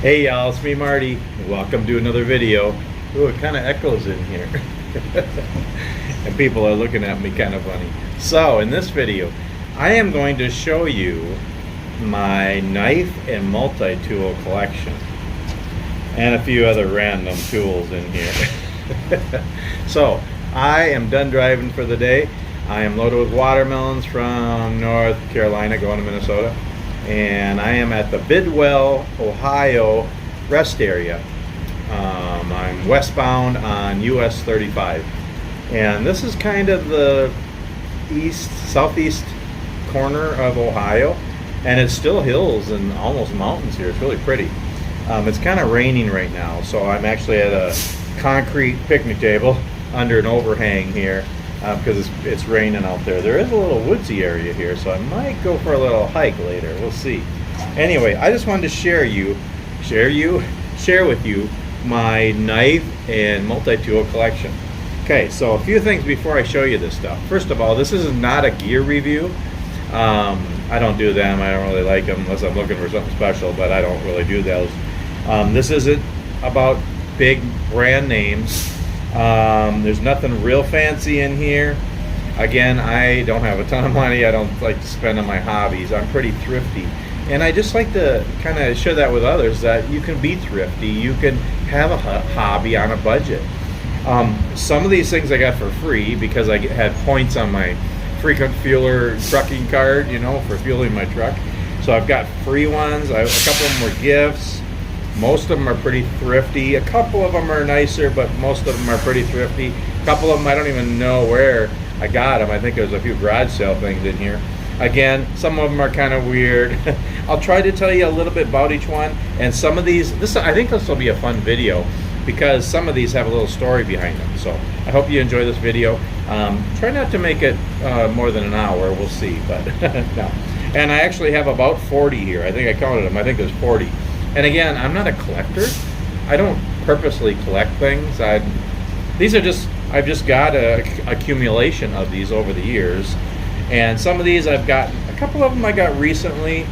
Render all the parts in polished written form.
Hey y'all, it's me Marty. Welcome to another video. Ooh, it kind of echoes in here. And people are looking at me kind of funny. So in this video, I am going to show you my knife and multi-tool collection. And a few other random tools in here. So I am done driving for the day. I am loaded with watermelons from North Carolina going to Minnesota. And I am at the Bidwell, Ohio rest area. I'm westbound on US 35. And this is kind of the southeast corner of Ohio. And it's still hills and almost mountains here. It's really pretty. It's kind of raining right now, so I'm actually at a concrete picnic table under an overhang here because it's raining out there. There is a little woodsy area here, so I might go for a little hike later. We'll see. Anyway, I just wanted to share with you my knife and multi-tool collection. Okay, so a few things before I show you this stuff. First of all, this is not a gear review. I don't do them. I don't really like them unless I'm looking for something special, but I don't really do those. This isn't about big brand names. There's nothing real fancy in here. Again, I don't have a ton of money. I don't like to spend on my hobbies. I'm pretty thrifty. And I just like to kind of share that with others that you can be thrifty. You can have a hobby on a budget. Some of these things I got for free because I had points on my frequent fueler trucking card, you know, for fueling my truck. So I've got free ones. A couple of them were gifts. Most of them are pretty thrifty. A couple of them are nicer, but most of them are pretty thrifty. A couple of them I don't even know where I got them. I think there's a few garage sale things in here. Again, some of them are kind of weird. I'll try to tell you a little bit about each one. And some of these, I think this will be a fun video because some of these have a little story behind them. So I hope you enjoy this video. Try not to make it more than an hour. We'll see. But no. And I actually have about 40 here. I think I counted them. I think there's 40. And again, I'm not a collector. I don't purposely collect things. I've just got a accumulation of these over the years. And some of these I've gotten, a couple of them I got recently.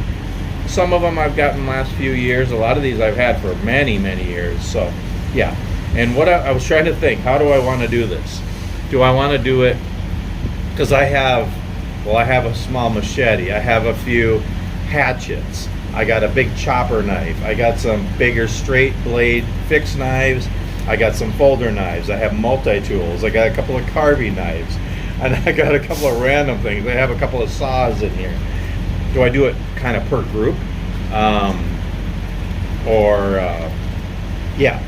Some of them I've gotten the last few years. A lot of these I've had for many, many years. So, yeah. And what I was trying to think, how do I want to do this? Do I want to do it, because I have a small machete. I have a few hatchets. I got a big chopper knife. I got some bigger straight blade fixed knives. I got some folder knives. I have multi-tools. I got a couple of carving knives. And I got a couple of random things. I have a couple of saws in here. Do I do it kind of per group? Yeah.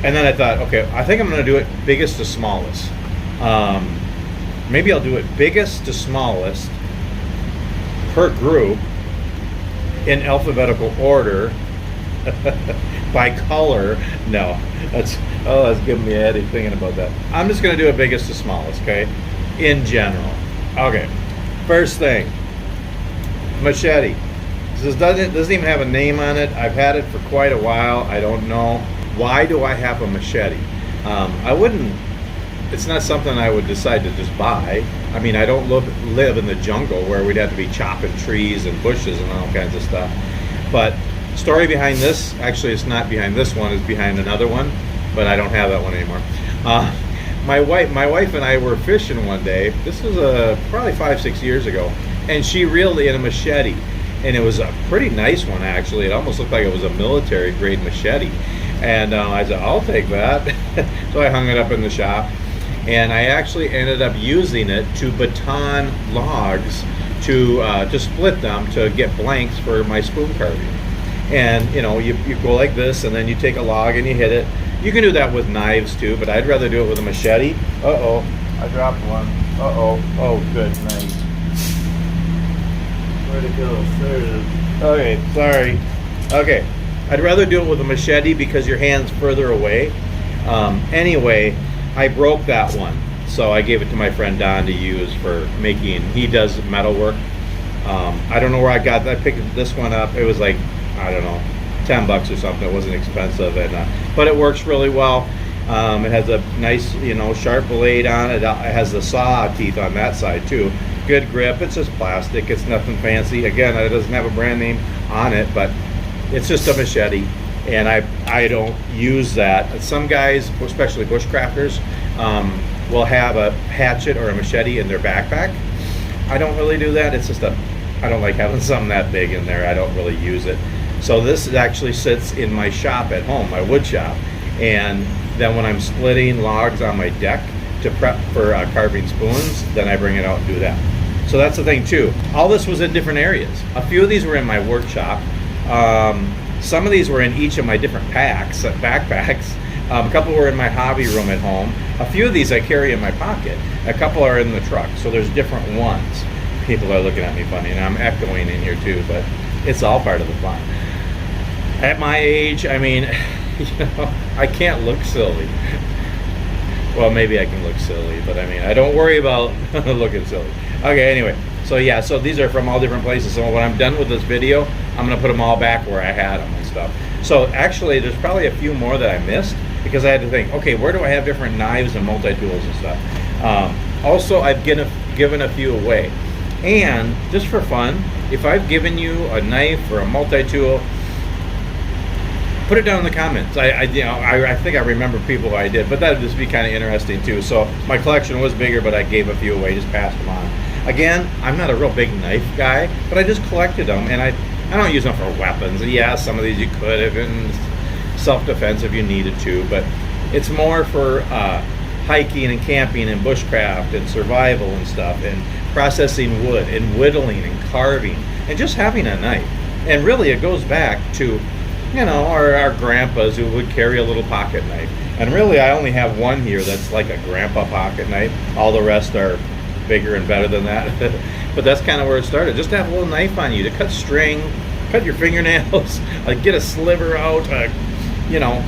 And then I thought, okay, I think I'm going to do it biggest to smallest. Maybe I'll do it biggest to smallest per group in alphabetical order by color. No, that's giving me a headache thinking about that. I'm just going to do it biggest to smallest, okay, in general. Okay, first thing, machete. This doesn't even have a name on it. I've had it for quite a while. I don't know. Why do I have a machete? It's not something I would decide to just buy. I mean, I don't live in the jungle where we'd have to be chopping trees and bushes and all kinds of stuff. But story behind this, actually it's not behind this one, it's behind another one, but I don't have that one anymore. My wife and I were fishing one day. This was probably 5-6 years ago, and she reeled in a machete. And it was a pretty nice one, actually. It almost looked like it was a military grade machete. And I said, I'll take that. So I hung it up in the shop. And I actually ended up using it to baton logs to split them to get blanks for my spoon carving. And you know, you go like this, and then you take a log and you hit it. You can do that with knives too, but I'd rather do it with a machete. Uh-oh, I dropped one. Uh-oh, oh good, nice. Where'd it go? There it is. Okay, sorry. Okay, I'd rather do it with a machete because your hand's further away. Anyway, I broke that one, so I gave it to my friend Don to use for making. He does metal work. I don't know where I got that. I picked this one up. It was like, I don't know, $10 or something. It wasn't expensive, but it works really well. It has a nice, sharp blade on it. It has the saw teeth on that side too. Good grip. It's just plastic. It's nothing fancy. Again, it doesn't have a brand name on it, but it's just a machete. and I don't use that. Some guys, especially bushcrafters, will have a hatchet or a machete in their backpack. I don't really do that. It's just I don't like having something that big in there. I don't really use it. So this actually sits in my shop at home, my wood shop. And then when I'm splitting logs on my deck to prep for carving spoons, then I bring it out and do that. So that's the thing too. All this was in different areas. A few of these were in my workshop. Some of these were in each of my different backpacks. A couple were in my hobby room at home. A few of these I carry in my pocket. A couple are in the truck, so there's different ones. People are looking at me funny, and I'm echoing in here too, but it's all part of the fun. At my age, I mean, I can't look silly. Well, maybe I can look silly, but I mean, I don't worry about looking silly. Okay, anyway, so yeah, so these are from all different places. So when I'm done with this video, I'm gonna put them all back where I had them and stuff. So actually, there's probably a few more that I missed because I had to think, okay, where do I have different knives and multi-tools and stuff? Also, I've given a few away. And just for fun, if I've given you a knife or a multi-tool, put it down in the comments. I think I remember people who I did, but that would just be kind of interesting too. So my collection was bigger, but I gave a few away, just passed them on. Again, I'm not a real big knife guy, but I just collected them, and I don't use them for weapons. Yeah, some of these you could have in self-defense if you needed to, but it's more for hiking and camping and bushcraft and survival and stuff, and processing wood and whittling and carving and just having a knife. And really it goes back to, you know, our grandpas who would carry a little pocket knife. And really I only have one here that's like a grandpa pocket knife. All the rest are bigger and better than that. But that's kind of where it started. Just to have a little knife on you to cut string, cut your fingernails, get a sliver out, you know,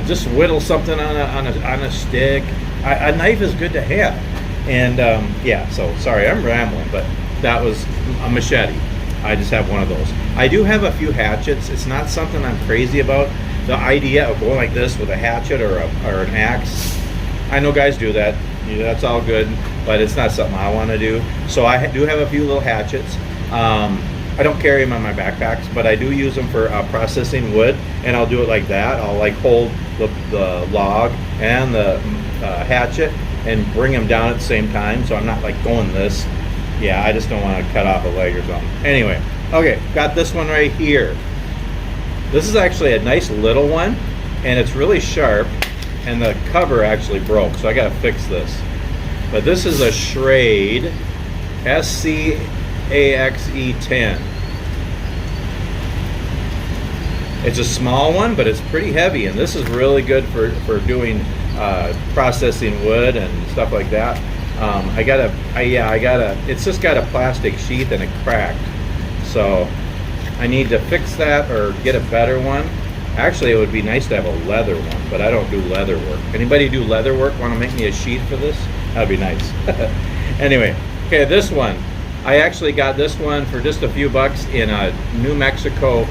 just whittle something on a stick. A knife is good to have. And yeah, so sorry, I'm rambling, but that was a machete. I just have one of those. I do have a few hatchets. It's not something I'm crazy about. The idea of going like this with a hatchet or an axe, I know guys do that. That's all good, but it's not something I want to do. So I do have a few little hatchets. I don't carry them on my backpacks, but I do use them for processing wood, and I'll do it like that. I'll like hold the log and the hatchet and bring them down at the same time, so I'm not like going this. Yeah, I just don't want to cut off a leg or something. Anyway, okay, got this one right here. This is actually a nice little one, and it's really sharp, and the cover actually broke, so I gotta fix this. But this is a Schrade SC29. It's a small one, but it's pretty heavy, and this is really good for doing processing wood and stuff like that. It's just got a plastic sheath and it cracked. So I need to fix that or get a better one. Actually, it would be nice to have a leather one, but I don't do leather work. Anybody do leather work? Want to make me a sheath for this? That'd be nice. Anyway, okay, this one. I actually got this one for just a few bucks in a New Mexico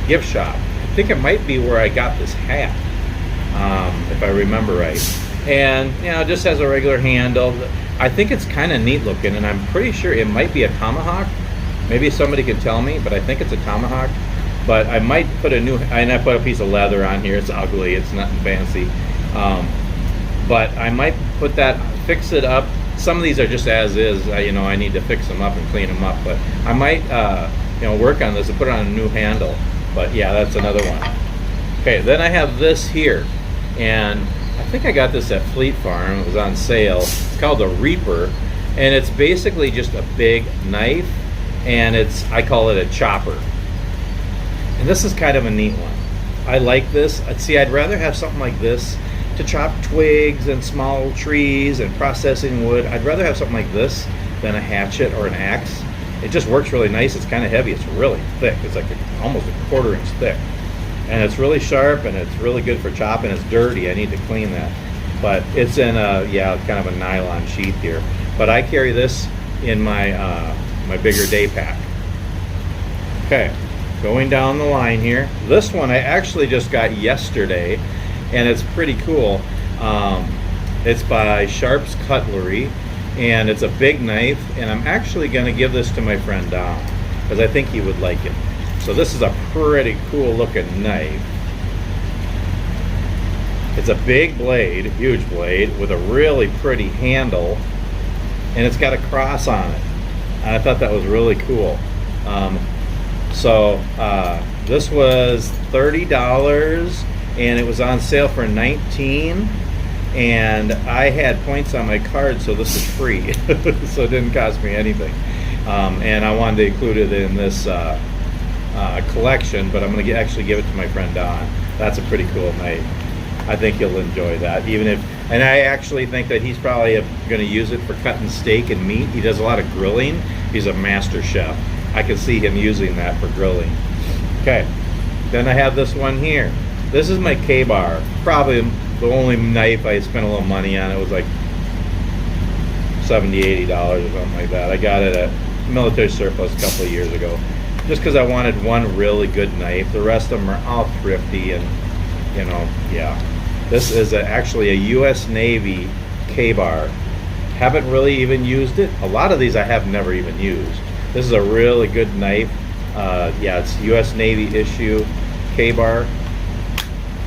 gift shop. I think it might be where I got this hat, if I remember right. And you know, it just has a regular handle. I think it's kind of neat looking, and I'm pretty sure it might be a tomahawk. Maybe somebody can tell me, but I think it's a tomahawk. But I might put I put a piece of leather on here. It's ugly, it's nothing fancy. But I might put that, fix it up. Some of these are just as is, you know, I need to fix them up and clean them up. But I might, you know, work on this and put it on a new handle. But yeah, that's another one. Okay, then I have this here. And I think I got this at Fleet Farm. It was on sale. It's called a Reaper. And it's basically just a big knife. And I call it a chopper. And this is kind of a neat one. I like this. See, I'd rather have something like this to chop twigs and small trees and processing wood. I'd rather have something like this than a hatchet or an axe. It just works really nice. It's kind of heavy. It's really thick. It's like almost a 1/4 inch thick. And it's really sharp, and it's really good for chopping. It's dirty. I need to clean that. But it's in kind of a nylon sheath here. But I carry this in my my bigger day pack. Okay, going down the line here. This one I actually just got yesterday, and it's pretty cool. It's by Sharp's Cutlery, and it's a big knife, and I'm actually going to give this to my friend Don, because I think he would like it. So this is a pretty cool looking knife. It's a big blade, huge blade, with a really pretty handle, and it's got a cross on it. And I thought that was really cool. This was $30, and it was on sale for $19, and I had points on my card, so this is free. So it didn't cost me anything. And I wanted to include it in this collection, but I'm going to actually give it to my friend Don. That's a pretty cool knife. I think he'll enjoy that, and I actually think that he's probably going to use it for cutting steak and meat. He does a lot of grilling. He's a master chef. I can see him using that for grilling. Okay, then I have this one here. This is my K-bar. Probably the only knife I spent a little money on. It was like $70, $80 or something like that. I got it at Military Surplus a couple of years ago, just because I wanted one really good knife. The rest of them are all thrifty, and yeah. This is actually a U.S. Navy K-bar. Haven't really even used it. A lot of these I have never even used. This is a really good knife. Yeah, it's U.S. Navy issue K-bar.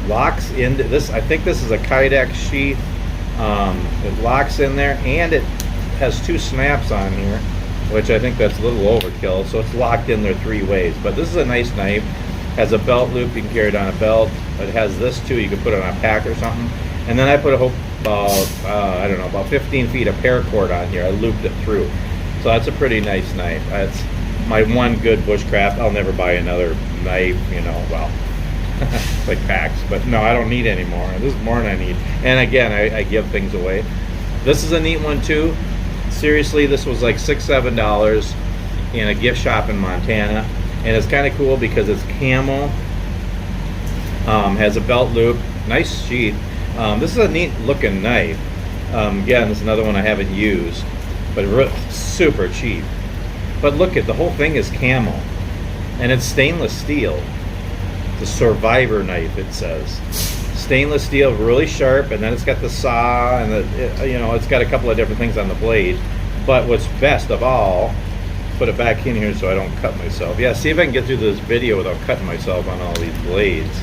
Locks into this. I think this is a Kydex sheath. It locks in there, and it has two snaps on here, which I think that's a little overkill. So it's locked in there 3 ways. But this is a nice knife. Has a belt loop. You can carry it on a belt. It has this too. You can put it on a pack or something. And then I put I don't know, about 15 feet of paracord on here. I looped it through. So that's a pretty nice knife. That's my one good bushcraft. I'll never buy another knife, well, like packs. But no, I don't need any more. This is more than I need. And again, I give things away. This is a neat one too. Seriously, this was like $6, $7 in a gift shop in Montana. And it's kind of cool because it's camo. Has a belt loop. Nice sheath. This is a neat looking knife. Again, this is another one I haven't used, but super cheap. But look at the whole thing is camo, and it's stainless steel. It's a survivor knife, it says. Stainless steel, really sharp, and then it's got the saw, and it's got a couple of different things on the blade. But what's best of all, put it back in here so I don't cut myself. Yeah, see if I can get through this video without cutting myself on all these blades.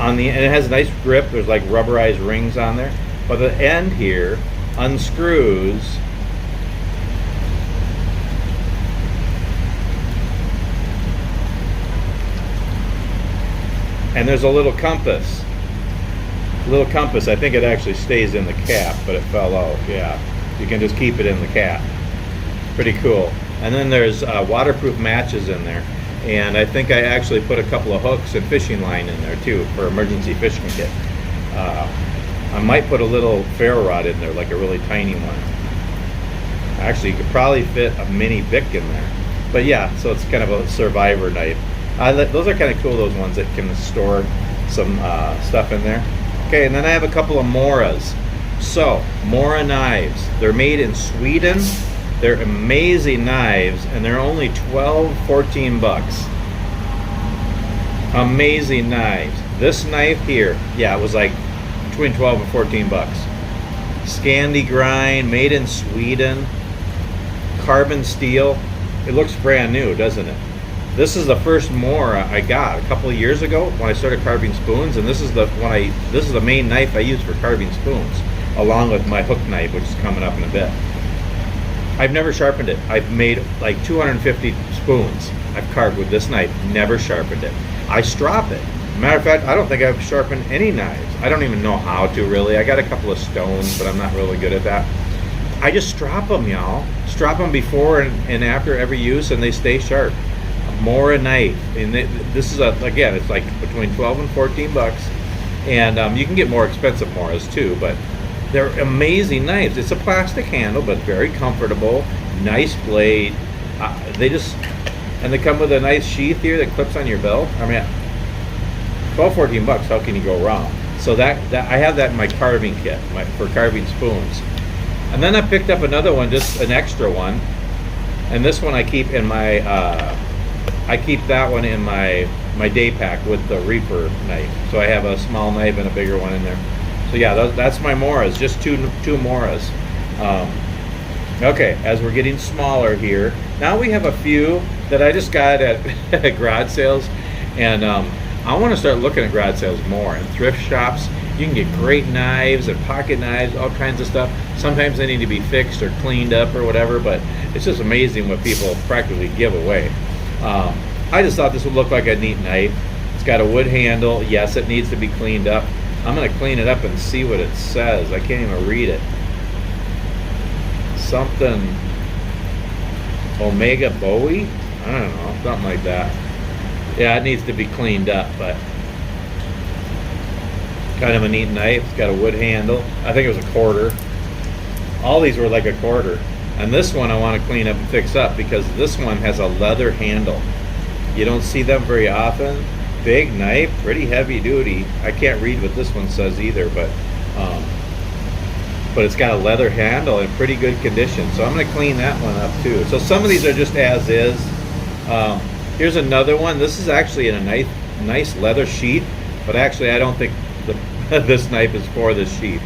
And it has a nice grip. There's like rubberized rings on there, but the end here unscrews, and there's a little compass. I think it actually stays in the cap, but it fell out. Yeah, you can just keep it in the cap. Pretty cool. And then there's waterproof matches in there. And I think I actually put a couple of hooks and fishing line in there too for emergency fishing kit. I might put a little ferro rod in there, like a really tiny one. Actually, you could probably fit a mini Bic in there. But yeah, so it's kind of a survivor knife. Those are kind of cool, those ones that can store some stuff in there. Okay, and then I have a couple of Moras. So, Mora knives. They're made in Sweden. They're amazing knives, and they're only 12, 14 bucks. Amazing knives. This knife here, yeah, it was like between 12 and 14 bucks. Scandi grind, made in Sweden. Carbon steel. It looks brand new, doesn't it? This is the first Mora I got a couple of years ago when I started carving spoons, and this is the main knife I use for carving spoons, along with my hook knife, which is coming up in a bit. I've never sharpened it. I've made like 250 spoons I've carved with this knife, never sharpened it. I strop it. Matter of fact, I don't think I've sharpened any knives. I don't even know how to really. I got a couple of stones, but I'm not really good at that. I just strop them, y'all. Strop them before and after every use, and they stay sharp. A Mora knife. And this is, again, it's like between 12 and 14 bucks. And you can get more expensive Moras too, but they're amazing knives. It's a plastic handle, but very comfortable. Nice blade. And they come with a nice sheath here that clips on your belt. I mean, 12, 14 bucks, how can you go wrong? So that I have that in my carving kit for carving spoons. And then I picked up another one, just an extra one. And this one I keep in my, I keep that one in my day pack with the Reaper knife. So I have a small knife and a bigger one in there. So yeah, that's my Moras, just two Moras. Okay, as we're getting smaller here, now we have a few that I just got at, at garage sales, and I want to start looking at garage sales more and thrift shops. You can get great knives and pocket knives, all kinds of stuff. Sometimes they need to be fixed or cleaned up or whatever, but it's just amazing what people practically give away. I just thought this would look like a neat knife. It's got a wood handle. Yes, it needs to be cleaned up. I'm going to clean it up and see what it says. I can't even read it. Something Omega Bowie? I don't know, something like that. Yeah, it needs to be cleaned up, but kind of a neat knife. It's got a wood handle. I think it was a quarter. All these were like a quarter. And this one I want to clean up and fix up because this one has a leather handle. You don't see them very often. Big knife, pretty heavy duty. I can't read what this one says either, but it's got a leather handle in pretty good condition. So I'm going to clean that one up too. So some of these are just as is. Here's another one. This is actually in a nice leather sheath, but actually I don't think this knife is for this sheath.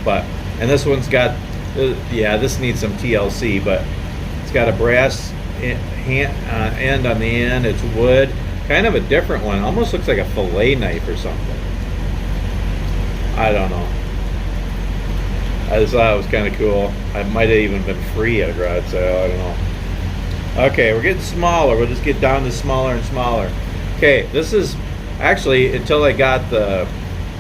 And this one's got, yeah, this needs some TLC, but it's got a brass end on the end. It's wood, kind of a different one. Almost looks like a fillet knife or something. I don't know. I just thought it was kind of cool. I might have even been free at a garage sale. I don't know. Okay, we're getting smaller. We'll just get down to smaller and smaller. Okay, this is actually, until I got the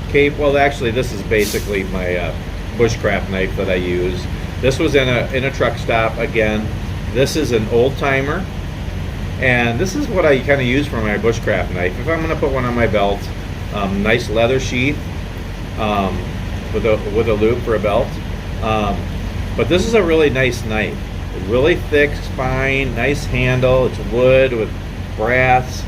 cape, well actually this is basically my Bushcraft knife that I use. This was in a truck stop again. This is an old timer, and this is what I kind of use for my Bushcraft knife. If I'm going to put one on my belt, nice leather sheath with a loop for a belt. But this is a really nice knife. Really thick spine, nice handle. It's wood with brass.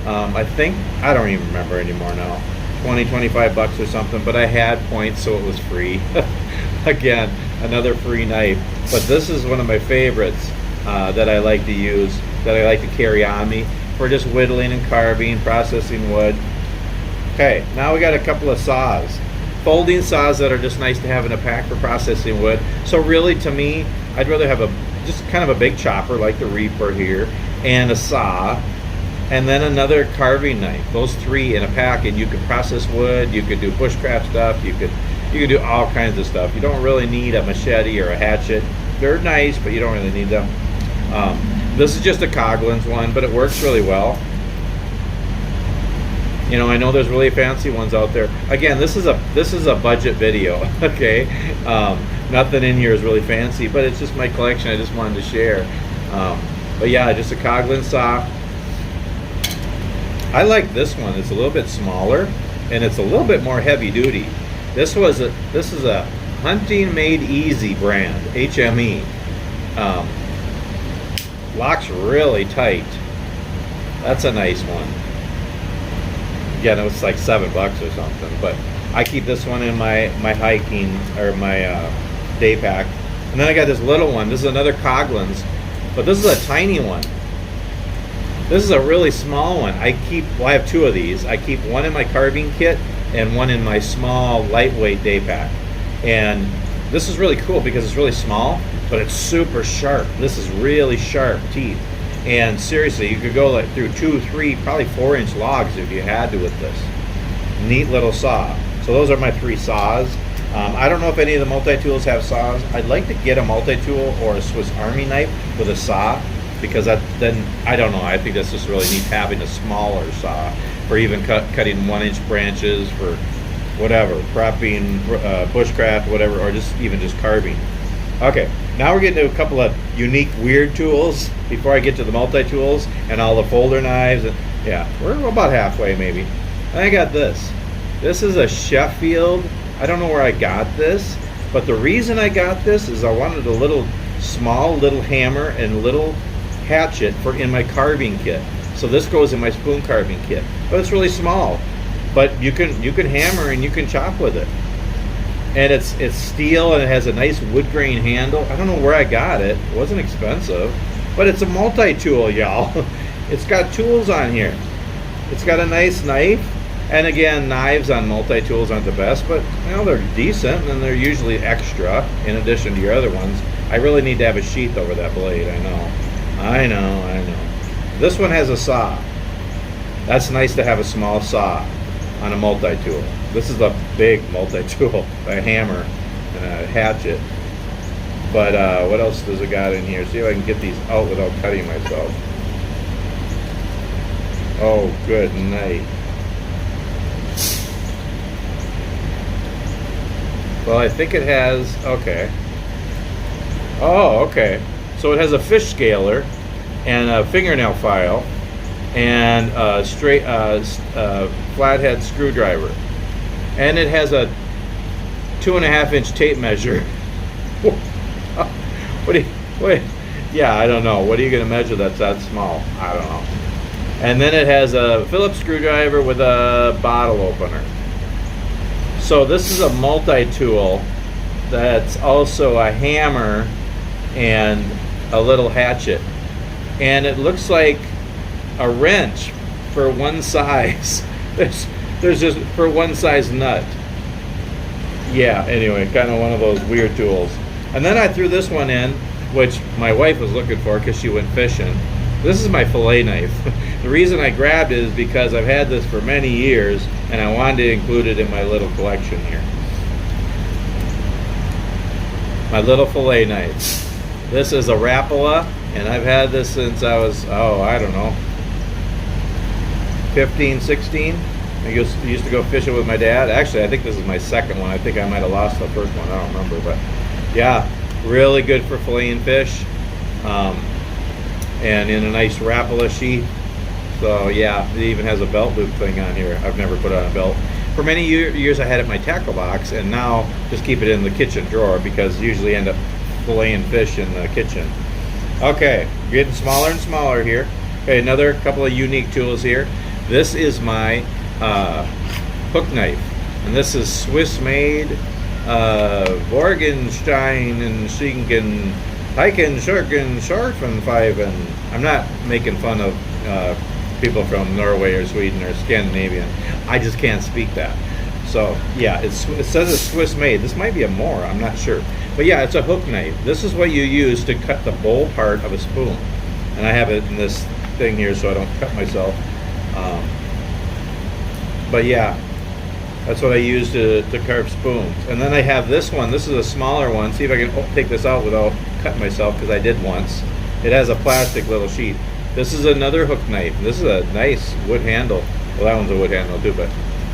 I think, I don't even remember anymore now. 20-25 bucks or something, but I had points, so it was free. Again, another free knife. But this is one of my favorites that I like to use, that I like to carry on me for just whittling and carving, processing wood. Okay, now we got a couple of saws. Folding saws that are just nice to have in a pack for processing wood. So really, to me, I'd rather have just kind of a big chopper like the Reaper here, and a saw, and then another carving knife. Those three in a pack, and you could process wood, you could do bushcraft stuff, you could do all kinds of stuff. You don't really need a machete or a hatchet. They're nice, but you don't really need them. This is just a Coughlin's one, but it works really well. You know, I know there's really fancy ones out there. Again, this is a budget video, okay? Nothing in here is really fancy, but it's just my collection. I just wanted to share. But yeah, just a Coughlin's saw. I like this one. It's a little bit smaller, and it's a little bit more heavy duty. This is a Hunting Made Easy brand, HME. Locks really tight. That's a nice one. Again, it was like $7 or something, but I keep this one in my hiking or my day pack. And then I got this little one. This is another Coughlin's, but this is a tiny one. This is a really small one. I have two of these. I keep one in my carving kit and one in my small lightweight day pack. And this is really cool because it's really small, but it's super sharp. This is really sharp teeth. And seriously, you could go like through 2, 3, probably 4-inch logs if you had to with this. Neat little saw. So those are my 3 saws. I don't know if any of the multi-tools have saws. I'd like to get a multi-tool or a Swiss Army knife with a saw, because then I don't know. I think that's just really neat having a smaller saw for even cutting 1-inch branches for whatever, cropping, bushcraft, whatever, or just carving. Okay, now we're getting to a couple of unique, weird tools before I get to the multi-tools and all the folder knives. And yeah, we're about halfway maybe. And I got this. This is a Sheffield. I don't know where I got this, but the reason I got this is I wanted a small little hammer and little hatchet in my carving kit. So this goes in my spoon carving kit, but it's really small. But you can hammer and you can chop with it. And it's steel, and it has a nice wood grain handle. I don't know where I got it. It wasn't expensive, but it's a multi-tool, y'all. It's got tools on here. It's got a nice knife, and again, knives on multi-tools aren't the best, but you know, they're decent, and they're usually extra in addition to your other ones. I really need to have a sheath over that blade. I know. This one has a saw. That's nice to have a small saw on a multi-tool. This is a big multi-tool, a hammer and a hatchet. But what else does it got in here? See if I can get these out without cutting myself. Oh, good night. Well, I think it has, okay. Oh, okay. So it has a fish scaler and a fingernail file and a straight flathead screwdriver. And it has a 2.5-inch tape measure. What? Yeah, I don't know. What are you going to measure that's that small? I don't know. And then it has a Phillips screwdriver with a bottle opener. So this is a multi-tool that's also a hammer and a little hatchet. And it looks like a wrench for one size. There's just for one size nut. Yeah, anyway, kind of one of those weird tools. And then I threw this one in, which my wife was looking for because she went fishing. This is my fillet knife. The reason I grabbed it is because I've had this for many years and I wanted to include it in my little collection here. My little fillet knife. This is a Rapala, and I've had this since I was, I don't know, 15, 16. I used to go fishing with my dad. Actually, I think this is my second one. I think I might have lost the first one. I don't remember, but yeah, really good for filleting fish. And in a nice Rapala sheath. So yeah, it even has a belt loop thing on here. I've never put on a belt. For many years I had it in my tackle box, and now just keep it in the kitchen drawer because usually end up filleting fish in the kitchen. Okay, getting smaller and smaller here. Okay, another couple of unique tools here. This is my hook knife, and this is Swiss made Vorgenstein and Schinken Hiken, Schurken, Scharfenpfeifen. I'm not making fun of people from Norway or Sweden or Scandinavian. I just can't speak that. So yeah, it says it's Swiss made. This might be a more, I'm not sure. But yeah, it's a hook knife. This is what you use to cut the bowl part of a spoon. And I have it in this thing here so I don't cut myself. But yeah, that's what I use to carve spoons. And then I have this one. This is a smaller one. See if I can take this out without cutting myself, because I did once. It has a plastic little sheet. This is another hook knife. This is a nice wood handle. Well, that one's a wood handle too, but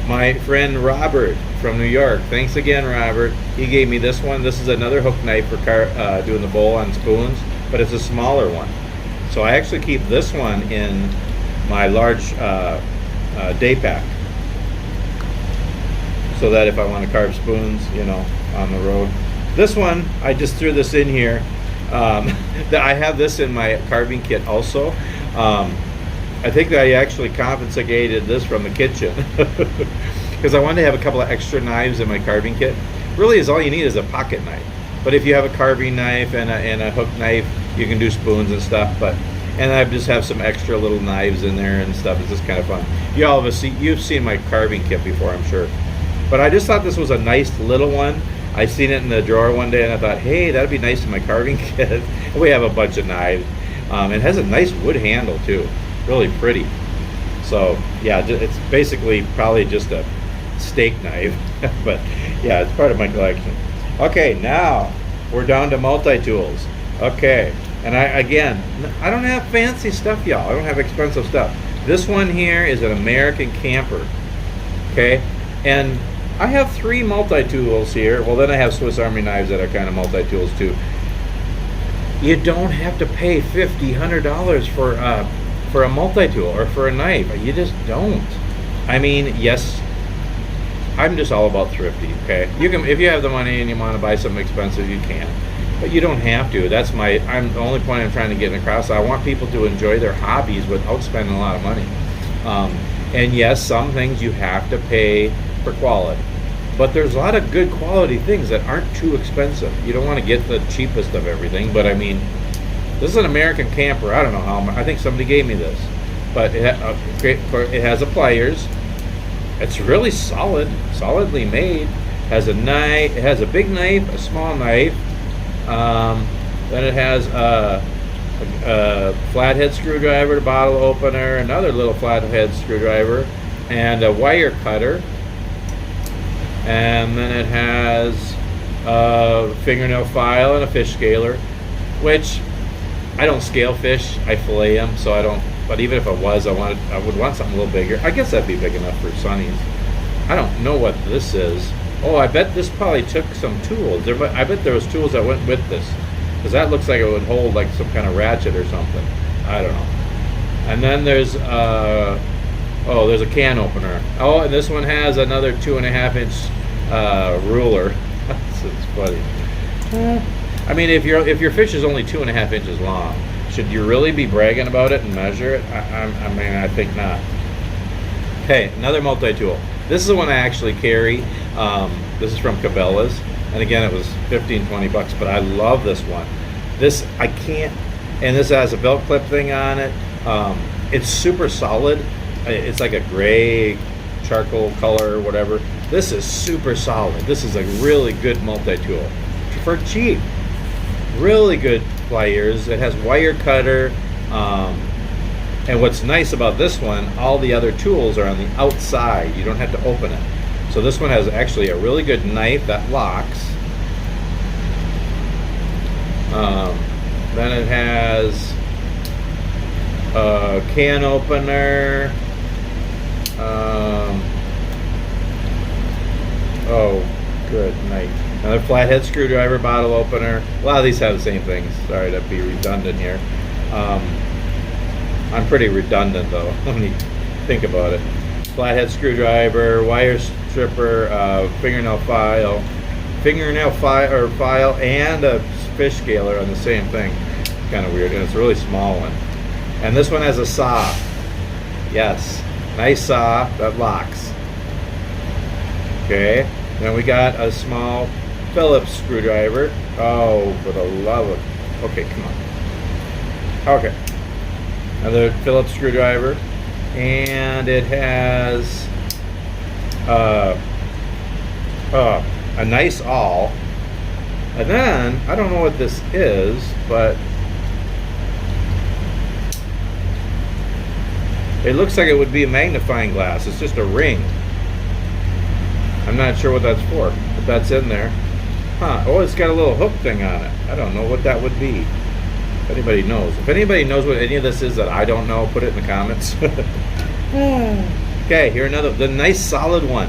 my friend Robert from New York, thanks again, Robert. He gave me this one. This is another hook knife for doing the bowl on spoons, but it's a smaller one. So I actually keep this one in my large day pack, so that if I want to carve spoons, you know, on the road. This one, I just threw this in here. I have this in my carving kit also. I think that I actually confiscated this from the kitchen because I wanted to have a couple of extra knives in my carving kit. Really, is all you need is a pocket knife. But if you have a carving knife and a hook knife, you can do spoons and stuff. And I just have some extra little knives in there and stuff. It's just kind of fun. You've seen my carving kit before, I'm sure. But I just thought this was a nice little one. I seen it in the drawer one day and I thought, hey, that'd be nice in my carving kit. We have a bunch of knives. It has a nice wood handle too. Really pretty. So yeah, it's basically probably just a steak knife. But yeah, it's part of my collection. Okay, now we're down to multi-tools. Okay, and I don't have fancy stuff, y'all. I don't have expensive stuff. This one here is an American Camper. Okay, and I have 3 multi-tools here. Well, then I have Swiss Army knives that are kind of multi-tools too. You don't have to pay $50, $100 for a multi-tool or for a knife. You just don't. I mean, yes, I'm just all about thrifty. Okay, you can, if you have the money and you want to buy something expensive, you can, but you don't have to. That's the only point I'm trying to get across. I want people to enjoy their hobbies without spending a lot of money. And yes, some things you have to pay for quality, but there's a lot of good quality things that aren't too expensive. You don't want to get the cheapest of everything, but I mean, this is an American Camper. I don't know how much. I think somebody gave me this, but it has a pliers. It's really solidly made. Has a knife. It has a big knife, a small knife. Then it has a a flathead screwdriver, a bottle opener, another little flathead screwdriver, and a wire cutter. And then it has a fingernail file and a fish scaler, which I don't scale fish, I fillet them, so I don't. But even if it was, I would want something a little bigger. I guess that'd be big enough for Sonny's. I don't know what this is. Oh, I bet this probably took some tools. I bet there was tools that went with this, because that looks like it would hold like some kind of ratchet or something. I don't know. And then there's there's a can opener. Oh, and this one has another 2.5 inch ruler. This is funny. I mean, if your fish is only 2.5 inches long, should you really be bragging about it and measure it? I mean, I think not. Okay, another multi-tool. This is the one I actually carry. This is from Cabela's, and again, it was 15-20 bucks, but I love this one. This, I can't, and this has a belt clip thing on it. It's super solid. It's like a gray charcoal color or whatever. This is super solid. This is a really good multi-tool for cheap. Really good pliers. It has wire cutter, and what's nice about this one, all the other tools are on the outside. You don't have to open it. So this one has actually a really good knife that locks. Then it has a can opener. Oh, good night. Another flathead screwdriver, bottle opener. A lot of these have the same things. Sorry to be redundant here. I'm pretty redundant though when you think about it. Flathead screwdriver, wire stripper, fingernail file, and a fish scaler on the same thing. Kind of weird, and it's a really small one. And this one has a saw. Yes, nice saw that locks. Okay, then we got a small Phillips screwdriver. Oh, for the love of... Okay, come on. Okay. Another Phillips screwdriver. And it has a nice awl. And then, I don't know what this is, but it looks like it would be a magnifying glass. It's just a ring. I'm not sure what that's for, but that's in there. Huh. Oh, it's got a little hook thing on it. I don't know what that would be. If anybody knows. If anybody knows what any of this is that I don't know, put it in the comments. Okay, here another, the nice solid one.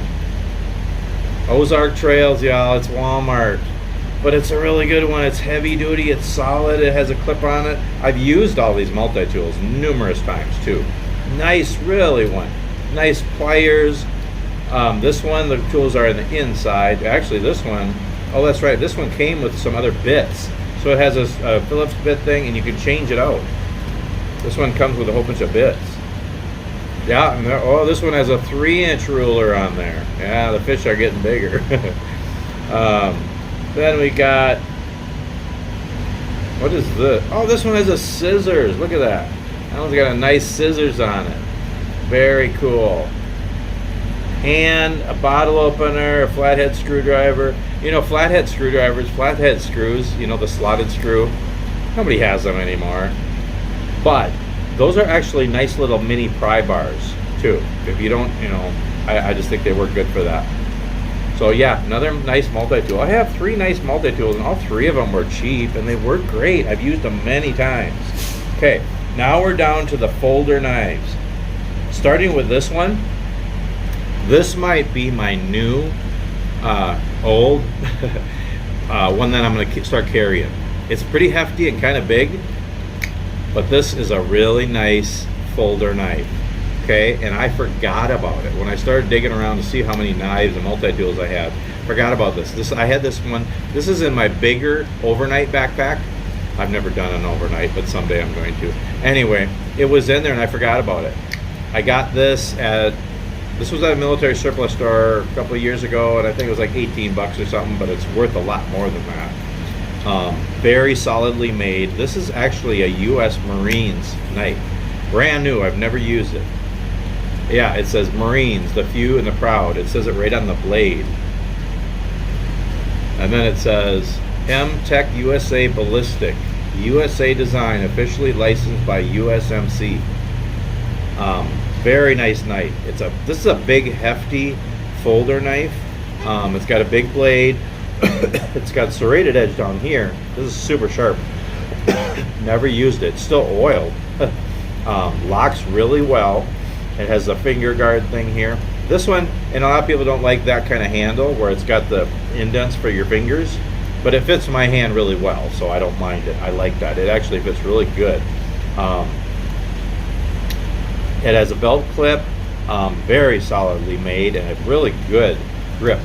Ozark Trails, y'all. It's Walmart. But it's a really good one. It's heavy duty. It's solid. It has a clip on it. I've used all these multi-tools numerous times too. Nice, really one. Nice pliers. This one, the tools are in the inside. Actually, this one, oh, that's right. This one came with some other bits. So it has a Phillips bit thing, and you can change it out. This one comes with a whole bunch of bits. Yeah, and oh, this one has a 3-inch ruler on there. Yeah, the fish are getting bigger. Then we got, what is this? Oh, this one has a scissors. Look at that. That one's got a nice scissors on it. Very cool. And a bottle opener, a flathead screwdriver. You know, flathead screwdrivers, flathead screws, you know, the slotted screw. Nobody has them anymore. But those are actually nice little mini pry bars too. If you don't, you know, I just think they work good for that. So yeah, another nice multi-tool. I have 3 nice multi-tools, and all 3 of them were cheap, and they work great. I've used them many times. Okay, now we're down to the folder knives. Starting with this one. This might be my new, old one that I'm going to start carrying. It's pretty hefty and kind of big, but this is a really nice folder knife. Okay, and I forgot about it when I started digging around to see how many knives and multi-tools I had. Forgot about this. I had this one. This is in my bigger overnight backpack. I've never done an overnight, but someday I'm going to. Anyway, it was in there and I forgot about it. I got this was at a military surplus store a couple of years ago, and I think it was like 18 bucks or something, but it's worth a lot more than that. Very solidly made. This is actually a U.S. Marines knife. Brand new. I've never used it. Yeah, it says Marines, the few and the proud. It says it right on the blade. And then it says M-Tech USA Ballistic. USA design, officially licensed by USMC. Very nice knife. This is a big, hefty folder knife. It's got a big blade. It's got serrated edge down here. This is super sharp. Never used it. It's still oiled. Locks really well. It has a finger guard thing here. This one, and a lot of people don't like that kind of handle where it's got the indents for your fingers, but it fits my hand really well, so I don't mind it. I like that. It actually fits really good. It has a belt clip, very solidly made, and a really good grip.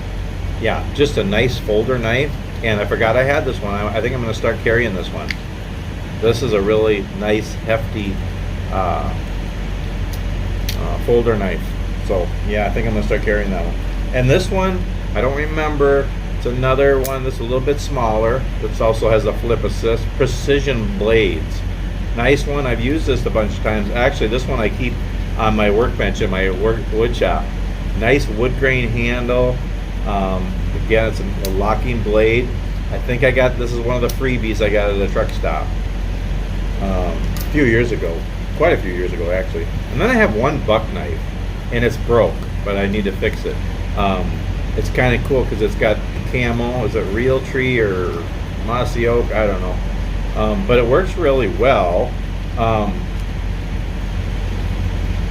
Yeah, just a nice folder knife. And I forgot I had this one. I think I'm going to start carrying this one. This is a really nice, hefty folder knife. So yeah, I think I'm going to start carrying that one. And this one, I don't remember. It's another one that's a little bit smaller. It also has a flip assist, precision blades. Nice one. I've used this a bunch of times. Actually, this one I keep on my workbench in my wood shop. Nice wood grain handle. Again, it's a locking blade. I think this is one of the freebies I got at the truck stop a few years ago. Quite a few years ago, actually. And then I have one buck knife, and it's broke, but I need to fix it. It's kind of cool because it's got camo. Is it real tree or mossy oak? I don't know. But it works really well.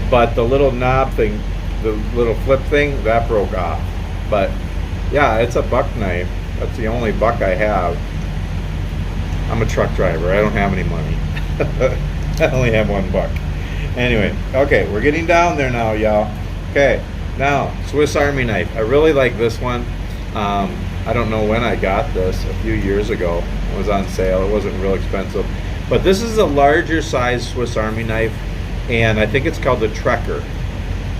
But the little knob thing, the little flip thing, that broke off. But yeah, it's a buck knife. That's the only buck I have. I'm a truck driver. I don't have any money. I only have one buck. Anyway, okay, we're getting down there now, y'all. Okay, now Swiss Army knife. I really like this one. I don't know when I got this. A few years ago. It was on sale. It wasn't real expensive. But this is a larger size Swiss Army knife, and I think it's called the Trekker.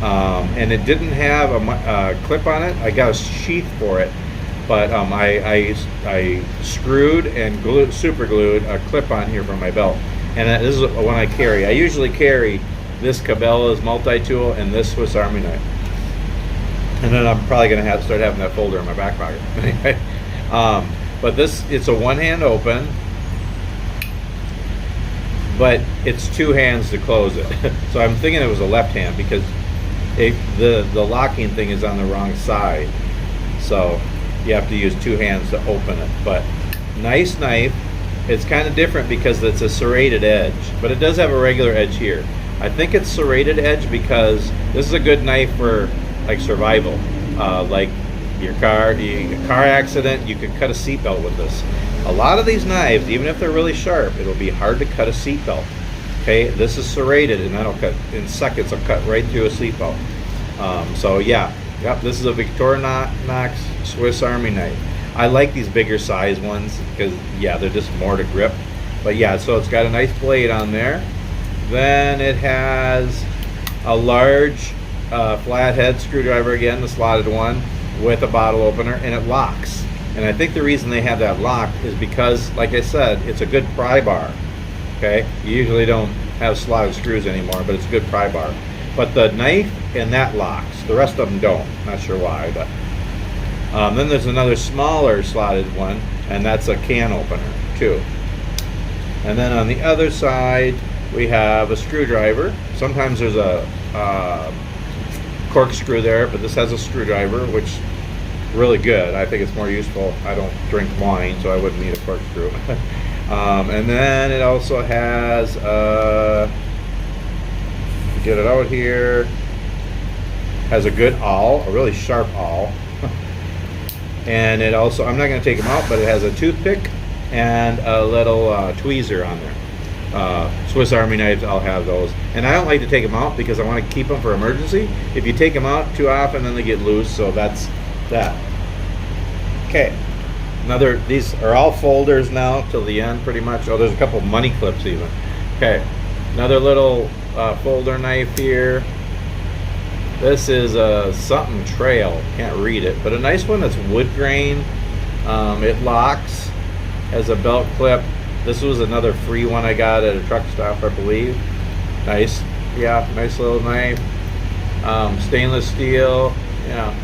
And it didn't have a clip on it. I got a sheath for it, but I screwed and super glued a clip on here from my belt. And this is one I carry. I usually carry this Cabela's multi-tool and this Swiss Army knife. And then I'm probably going to start having that folder in my back pocket. Anyway, but it's a one-hand open, but it's two hands to close it. So I'm thinking it was a left hand because the locking thing is on the wrong side. So you have to use two hands to open it. But nice knife. It's kind of different because it's a serrated edge, but it does have a regular edge here. I think it's serrated edge because this is a good knife for like survival, like your car accident. You could cut a seatbelt with this. A lot of these knives, even if they're really sharp, it'll be hard to cut a seatbelt. Okay, this is serrated, and that'll cut in seconds. I'll cut right through a seatbelt. So yeah, yep. This is a Victorinox Swiss Army knife. I like these bigger size ones because yeah, they're just more to grip. But yeah, so it's got a nice blade on there. Then it has a large flathead screwdriver, again, the slotted one with a bottle opener, and it locks. And I think the reason they have that lock is because, like I said, it's a good pry bar. Okay, you usually don't have slotted screws anymore, but it's a good pry bar. But the knife and that locks. The rest of them don't. Not sure why, but. Then there's another smaller slotted one, and that's a can opener too. And then on the other side, we have a screwdriver. Sometimes there's a corkscrew there, but this has a screwdriver, which is really good. I think it's more useful. I don't drink wine, so I wouldn't need a corkscrew. And then it also has, get it out here, has a good awl, a really sharp awl. And it also, I'm not going to take them out, but it has a toothpick and a little tweezer on there. Swiss Army knives, I'll have those. And I don't like to take them out because I want to keep them for emergency. If you take them out too often, then they get loose, so that's that. Okay. These are all folders now till the end pretty much. Oh, there's a couple money clips even. Okay. Another little folder knife here. This is a something trail, can't read it, but a nice one that's wood grain. It locks, has a belt clip. This was another free one I got at a truck stop, I believe. Nice, yeah, nice little knife. Stainless steel, yeah.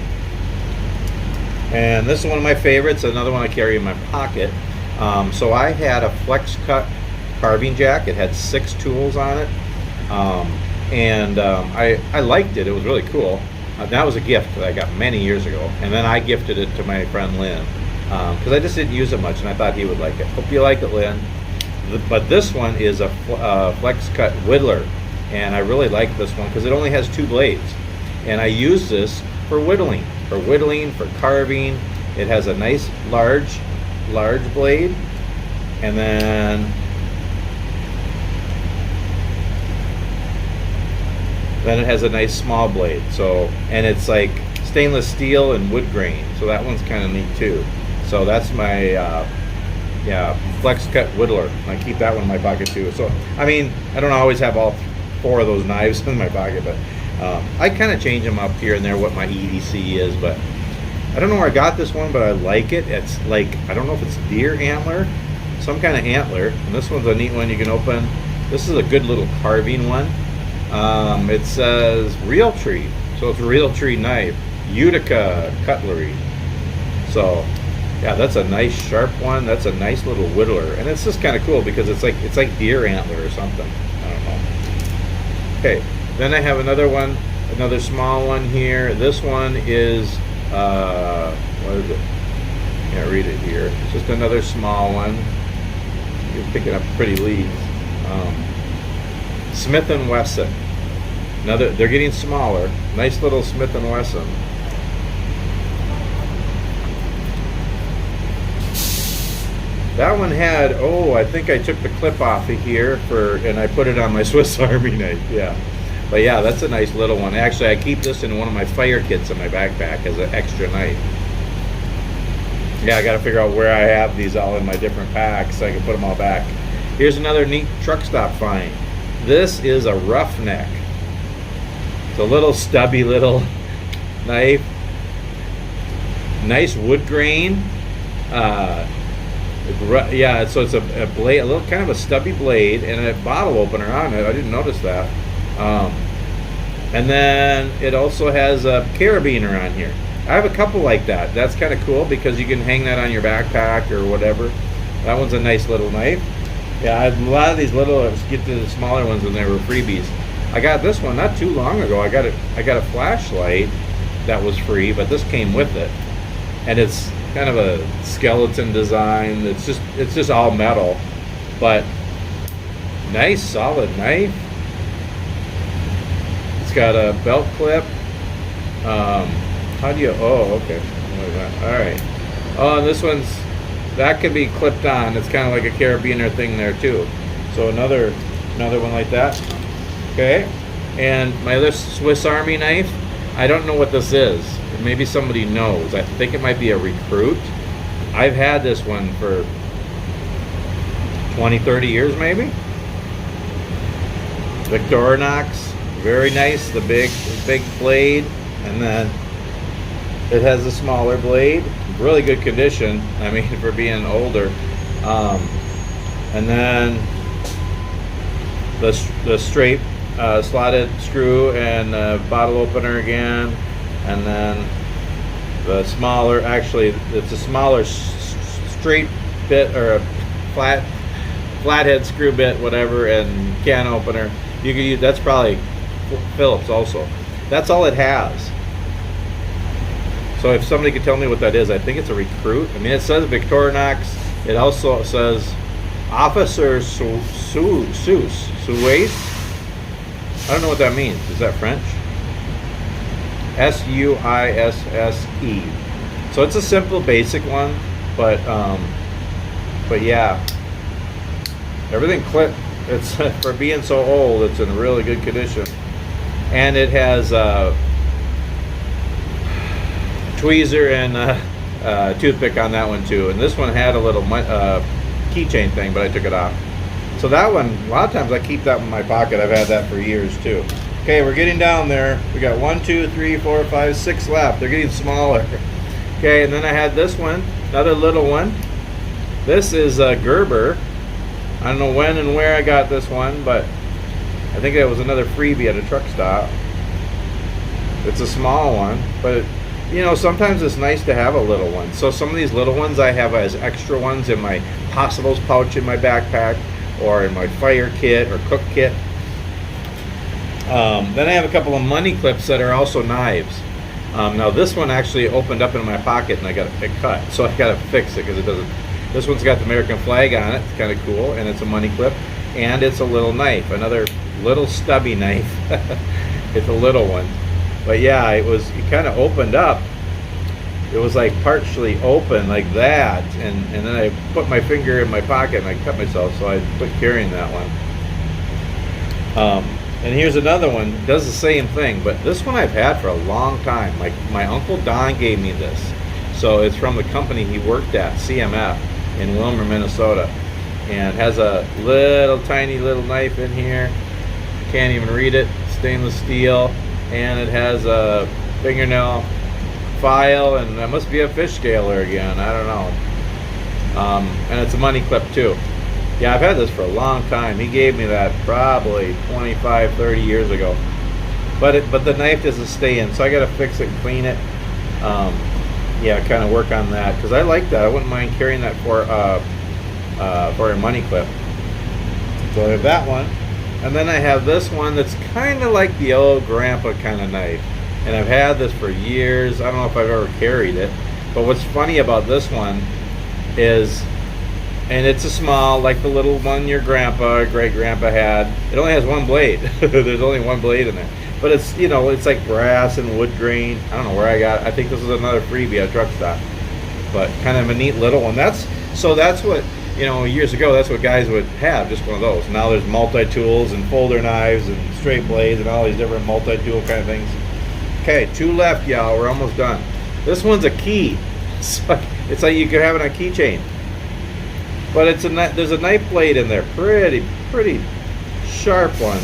And this is one of my favorites, another one I carry in my pocket. So I had a flex cut carving jack. It had 6 tools on it, I liked it. It was really cool. That was a gift that I got many years ago, and then I gifted it to my friend Lynn because I just didn't use it much, and I thought he would like it. Hope you like it, Lynn. But this one is a flex cut whittler, and I really like this one because it only has 2 blades, and I use this for whittling, for carving. It has a nice large blade, and then it has a nice small blade. So, and it's like stainless steel and wood grain, so that one's kind of neat too. So that's my flex cut whittler. I keep that one in my pocket too. So I mean, I don't always have all 4 of those knives in my pocket, but I kind of change them up here and there what my EDC is. But I don't know where I got this one, but I like it. It's like, I don't know if it's deer antler, some kind of antler, and this one's a neat one you can open. This is a good little carving one. It says Realtree, so it's a Realtree knife, Utica cutlery. So yeah, that's a nice sharp one. That's a nice little whittler, and it's just kind of cool because it's like deer antler or something. I don't know. Okay, then I have another one, another small one here. This one is what is it? Can't read it here. It's just another small one. You're picking up pretty leads. Smith & Wesson. They're getting smaller. Nice little Smith & Wesson. That one had, I think I took the clip off of here and I put it on my Swiss Army knife. Yeah. But yeah, that's a nice little one. Actually, I keep this in one of my fire kits in my backpack as an extra knife. Yeah, I got to figure out where I have these all in my different packs so I can put them all back. Here's another neat truck stop find. This is a roughneck. It's a little stubby little knife. Nice wood grain. Yeah, so it's a blade, a little kind of a stubby blade, and a bottle opener on it. I didn't notice that. And then it also has a carabiner on here. I have a couple like that. That's kind of cool because you can hang that on your backpack or whatever. That one's a nice little knife. Yeah, I have a lot of these little, let's get to the smaller ones, and they were freebies. I got this one not too long ago. I got a flashlight that was free, but this came with it, and it's kind of a skeleton design. It's just all metal, but nice solid knife. It's got a belt clip. How do you? Oh, okay. All right. Oh, and this one's, that can be clipped on. It's kind of like a carabiner thing there too. So another one like that. Okay. And my other Swiss Army knife, I don't know what this is. Maybe somebody knows. I think it might be a Recruit. I've had this one for 20, 30 years maybe. Victorinox, very nice. The big blade, and then it has a smaller blade. Really good condition. I mean, for being older. And then the straight slotted screw and bottle opener again. And then the smaller, actually it's a smaller straight bit, or a flathead screw bit, whatever, and can opener. You can use, that's probably Phillips also. That's all it has. So if somebody could tell me what that is, I think it's a Recruit. I mean, it says Victorinox. It also says Officer Suisse. I don't know what that means. Is that French? Suisse. So it's a simple, basic one, but yeah, everything clipped. It's for being so old. It's in really good condition, and it has tweezer and toothpick on that one too. And this one had a little keychain thing, but I took it off. So that one, a lot of times I keep that in my pocket. I've had that for years too. Okay, we're getting down there. We got 1, 2, 3, 4, 5, 6 left. They're getting smaller. Okay, and then I had this one, another little one. This is a Gerber. I don't know when and where I got this one, but I think it was another freebie at a truck stop. It's a small one, but you know, sometimes it's nice to have a little one. So some of these little ones I have as extra ones in my possibles pouch in my backpack, or in my fire kit or cook kit. Then I have a couple of money clips that are also knives. Now this one actually opened up in my pocket and I got it cut, so I got to fix it because it doesn't. This one's got the American flag on it. It's kind of cool, and it's a money clip, and it's a little knife, another little stubby knife. It's a little one, but yeah, it kind of opened up. It was like partially open like that, and then I put my finger in my pocket and I cut myself, so I quit carrying that one. And here's another one, does the same thing, but this one I've had for a long time. My Uncle Don gave me this. So it's from the company he worked at, CMF, in Wilmer, Minnesota. And has a little tiny little knife in here. Can't even read it, stainless steel. And it has a fingernail file, and that must be a fish scaler again, I don't know. And it's a money clip too. Yeah, I've had this for a long time. He gave me that probably 25, 30 years ago. But the knife doesn't stay in, so I gotta fix it and clean it. Yeah, kind of work on that, because I like that. I wouldn't mind carrying that for a money clip. So I have that one. And then I have this one that's kind of like the old grandpa kind of knife. And I've had this for years. I don't know if I've ever carried it. But what's funny about this one is, and it's a small, like the little one your grandpa, great-grandpa had. It only has one blade. There's only one blade in there. But it's, you know, it's like brass and wood grain. I don't know where I got it. I think this is another freebie at Truck Stop. But kind of a neat little one. That's what, you know, years ago, that's what guys would have, just one of those. Now there's multi-tools and folder knives and straight blades and all these different multi-tool kind of things. Okay, 2 left, y'all. We're almost done. This one's a key. It's like you could have it on a keychain. But there's a knife blade in there, pretty sharp one.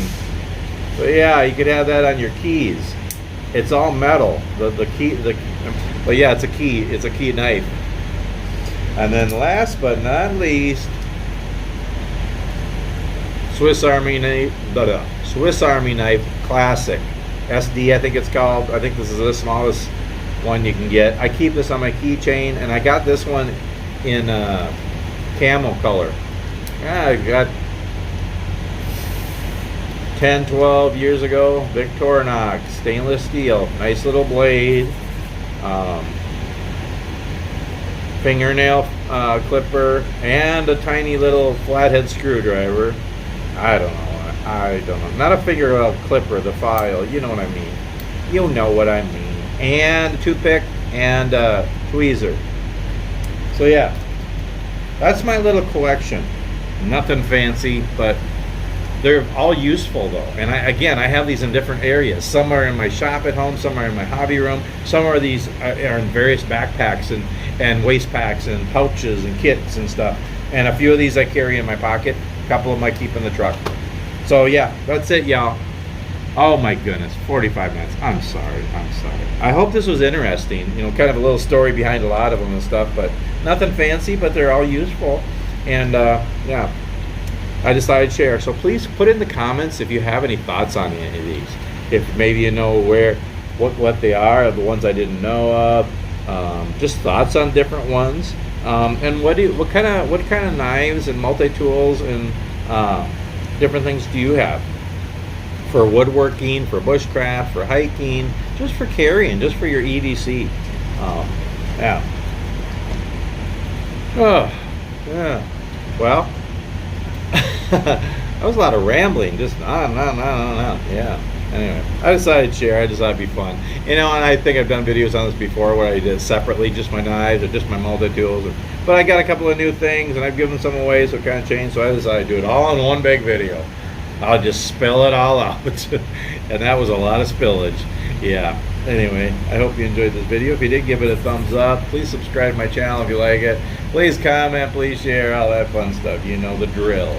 So yeah, you could have that on your keys. It's all metal. But yeah, it's a key. It's a key knife. And then last but not least, Swiss Army knife classic. SD, I think it's called. I think this is the smallest one you can get. I keep this on my keychain, and I got this one in camel color. Yeah, I got 10, 12 years ago, Victorinox, stainless steel, nice little blade, fingernail clipper, and a tiny little flathead screwdriver. I don't know. Not a fingernail clipper, the file. You know what I mean. You know what I mean. And a toothpick and a tweezer. So yeah, that's my little collection. Nothing fancy, but they're all useful though. And I have these in different areas. Some are in my shop at home, some are in my hobby room, some are these are in various backpacks and waist packs and pouches and kits and stuff. And a few of these I carry in my pocket. A couple of them I keep in the truck. So yeah, that's it, y'all. Oh my goodness, 45 minutes. I'm sorry. I hope this was interesting. You know, kind of a little story behind a lot of them and stuff, but nothing fancy, but they're all useful. And yeah, I decided to share. So please put in the comments if you have any thoughts on any of these. If maybe you know what they are, the ones I didn't know of. Just thoughts on different ones. And what kind of knives and multi-tools and different things do you have for woodworking, for bushcraft, for hiking, just for carrying, just for your EDC? Yeah. Oh, yeah. Well, that was a lot of rambling, just on. Yeah. Anyway, I decided to share. I decided it'd be fun. You know, and I think I've done videos on this before where I did separately, just my knives or just my multi-tools. But I got a couple of new things, and I've given some away, so it kind of changed. So I decided to do it all in one big video. I'll just spill it all out. And that was a lot of spillage. Yeah. Anyway, I hope you enjoyed this video. If you did, give it a thumbs up. Please subscribe to my channel if you like it. Please comment, please share, all that fun stuff. You know the drill.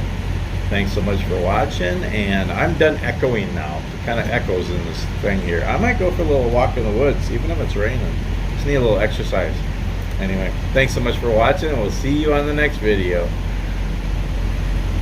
Thanks so much for watching, and I'm done echoing now. It kind of echoes in this thing here. I might go for a little walk in the woods, even if it's raining. Just need a little exercise. Anyway, thanks so much for watching, and we'll see you on the next video.